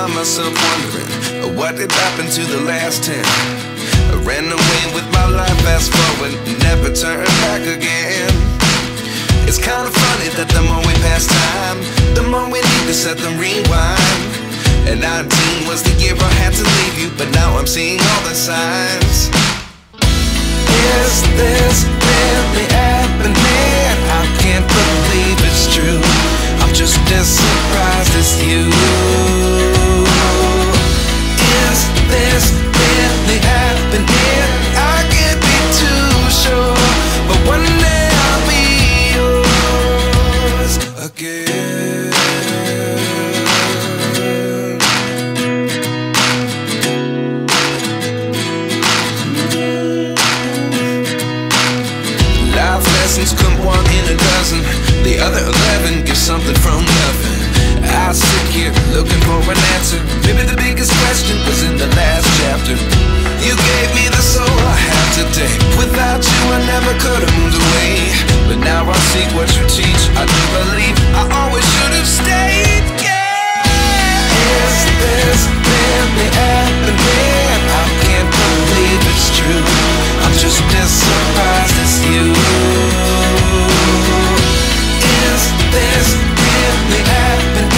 find myself wondering, what did happen to the last 10? I ran away with my life, fast forward, never turn back again. It's kind of funny that the more we pass time, the more we need to set them rewind. And 19 was the year I had to leave you, but now I'm seeing all the signs. Is this really happening? I can't believe it's true. I'm just as surprised as you. Is this really happening? I can't be too sure, but one day I'll be yours again. Life lessons come one in a dozen, the other 11 give something from nothing. I sit here looking for an answer. Maybe the biggest question was in the last chapter. You gave me the soul I have today. Without you I never could have moved away. But now I see what you teach. I do believe I always should have stayed. Yeah. Is this really happening? I can't believe it's true. I'm just as surprised as you. Is this really happening?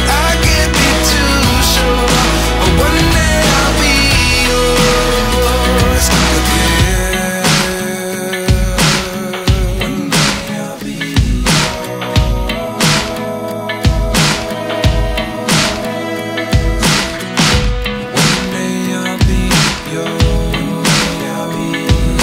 I can't be too sure, but one day I'll be yours again. One day I'll be yours. One day I'll be yours. I'll be yours.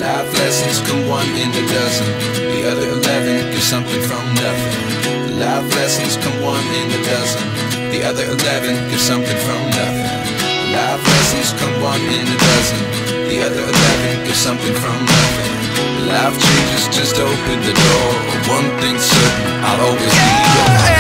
Life lessons come one in a dozen, the other 11 give something from nothing. Life lessons come one in a dozen, the other 11 give something from nothing. Life lessons come one in a dozen, the other 11 give something from nothing. Life changes just open the door. One thing's certain, I'll always be yours.